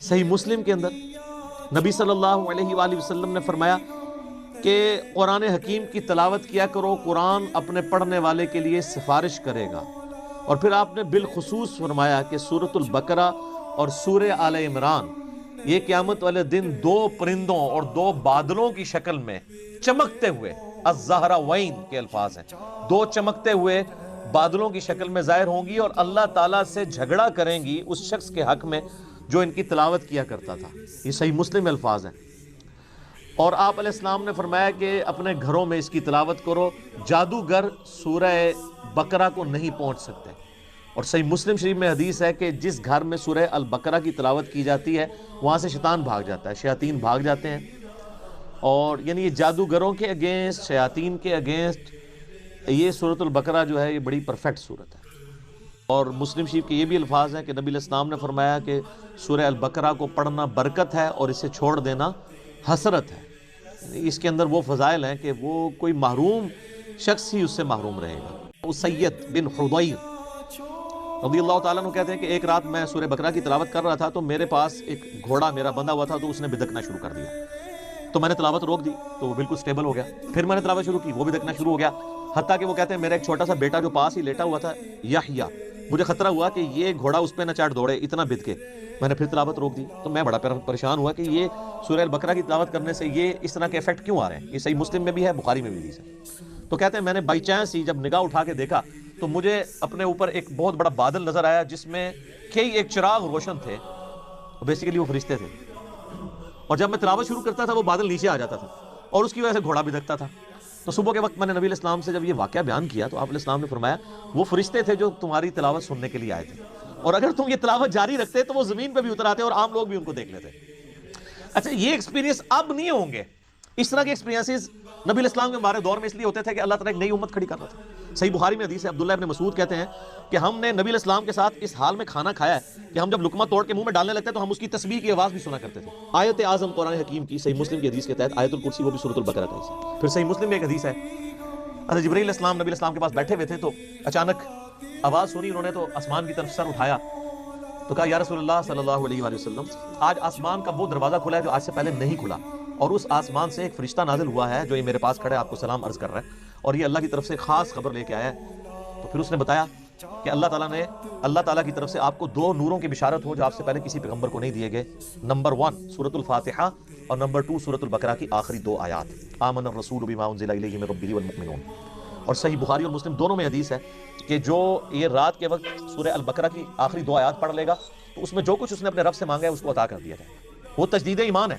صحیح مسلم کے اندر نبی صلی اللہ علیہ وآلہ وسلم نے فرمایا کہ قرآن حکیم کی تلاوت کیا کرو، قرآن اپنے پڑھنے والے کے لیے سفارش کرے گا۔ اور پھر آپ نے بالخصوص فرمایا کہ سورۃ البقرہ اور سورہ آل عمران یہ قیامت والے دن دو پرندوں اور دو بادلوں کی شکل میں چمکتے ہوئے، الزہراوین کے الفاظ ہیں، دو چمکتے ہوئے بادلوں کی شکل میں ظاہر ہوں گی اور اللہ تعالیٰ سے جھگڑا کریں گی اس شخص کے حق میں جو ان کی تلاوت کیا کرتا تھا۔ یہ صحیح مسلم میں الفاظ ہیں۔ اور آپ علیہ السلام نے فرمایا کہ اپنے گھروں میں اس کی تلاوت کرو، جادوگر سورہ بقرہ کو نہیں پہنچ سکتے۔ اور صحیح مسلم شریف میں حدیث ہے کہ جس گھر میں سورہ البقرہ کی تلاوت کی جاتی ہے وہاں سے شیطان بھاگ جاتا ہے، شیاطین بھاگ جاتے ہیں۔ اور یعنی یہ جادوگروں کے اگینسٹ، شیاطین کے اگینسٹ یہ سورۃ البقرہ جو ہے یہ بڑی پرفیکٹ صورت ہے۔ اور مسلم شریف کے یہ بھی الفاظ ہیں کہ نبی علیہ السلام نے فرمایا کہ سورہ البقرہ کو پڑھنا برکت ہے اور اسے چھوڑ دینا حسرت ہے۔ اس کے اندر وہ فضائل ہیں کہ وہ کوئی محروم شخص ہی اس سے محروم رہے گا۔ اسید بن حضیر رضی اللہ تعالیٰ عنہ کہتے ہیں کہ ایک رات میں سورہ بقرہ کی تلاوت کر رہا تھا تو میرے پاس ایک گھوڑا میرا بندھا ہوا تھا، تو اس نے بدکنا شروع کر دیا، تو میں نے تلاوت روک دی تو وہ بالکل سٹیبل ہو گیا۔ پھر میں نے تلاوت شروع کی، وہ بھی بدکنا شروع ہو گیا، حتیٰ کہ وہ کہتے ہیں میرا ایک چھوٹا سا بیٹا جو پاس ہی لیٹا ہوا تھا یحییٰ، مجھے خطرہ ہوا کہ یہ گھوڑا اس پہ نہ چڑھ دوڑے، اتنا بد کے میں نے پھر تلاوت روک دی۔ تو میں بڑا پریشان ہوا کہ یہ سورہ البقرہ کی تلاوت کرنے سے یہ اس طرح کے ایفیکٹ کیوں آ رہے ہیں؟ یہ صحیح مسلم میں بھی ہے، بخاری میں بھی حدیث ہے۔ تو کہتے ہیں میں نے بائی چانس ہی جب نگاہ اٹھا کے دیکھا تو مجھے اپنے اوپر ایک بہت بڑا بادل نظر آیا جس میں کئی ایک چراغ روشن تھے، بیسیکلی وہ فرشتے تھے، اور جب میں تلاوت شروع کرتا تھا وہ بادل نیچے آ جاتا تھا اور اس کی وجہ سے گھوڑا بھی دھکتا تھا۔ تو صبح کے وقت میں نے نبی علیہ السلام سے جب یہ واقعہ بیان کیا تو آپ علیہ السلام نے فرمایا وہ فرشتے تھے جو تمہاری تلاوت سننے کے لیے آئے تھے، اور اگر تم یہ تلاوت جاری رکھتے تو وہ زمین پہ بھی اتر آتے اور عام لوگ بھی ان کو دیکھ لیتے۔ اچھا، یہ ایکسپیرینس اب نہیں ہوں گے، اس طرح کے ایکسپیرینسز نبی علیہ السلام کے ہمارے دور میں اس لیے ہوتے تھے کہ اللہ تعالیٰ ایک نئی امت کھڑی کر رہا تھا۔ صحیح بخاری میں حدیث ہے، عبداللہ ابن مسعود کہتے ہیں کہ ہم نے نبی علیہ السلام کے ساتھ اس حال میں کھانا کھایا ہے کہ ہم جب لقمہ توڑ کے منہ میں ڈالنے لگتے تو ہم اس کی تسبیح کی آواز بھی سنا کرتے تھے۔ آیت اعظم قرآن حکیم کی صحیح مسلم کی حدیث کے تحت آیت الکرسی، وہ بھی سورۃ البقرہ کا حصہ۔ پھر صحیح مسلم میں ایک حدیث ہے، حضرت جبرائیل علیہ السلام نبی علیہ السلام کے پاس بیٹھے ہوئے تھے تو اچانک آواز سنی، انہوں نے تو آسمان کی طرف سر اٹھایا تو کہا یا رسول اللہ صلی اللہ علیہ وآلہ وسلم، آج آسمان کا وہ دروازہ کھلا ہے جو آج سے پہلے نہیں کھلا، اور اس آسمان سے ایک فرشتہ نازل ہوا ہے جو یہ میرے پاس کھڑا ہے، آپ کو سلام عرض کر رہا ہے، اور یہ اللہ کی طرف سے خاص خبر لے کے آیا ہے۔ تو پھر اس نے بتایا کہ اللہ تعالیٰ کی طرف سے آپ کو دو نوروں کی بشارت ہو جو آپ سے پہلے کسی پیغمبر کو نہیں دیے گئے، نمبر 1 سورۃ الفاتحہ اور نمبر 2 سورۃ البقرہ کی آخری 2 آیات، آمن الرسول بما انزل الیہ من ربہ والمؤمنون۔ اور صحیح بخاری اور مسلم دونوں میں حدیث ہے کہ جو یہ رات کے وقت سورہ البقرہ کی آخری 2 آیات پڑھ لے گا تو اس میں جو کچھ اس نے اپنے رب سے مانگا ہے اس کو عطا کر دیا جائے۔ وہ تجدید ایمان ہے۔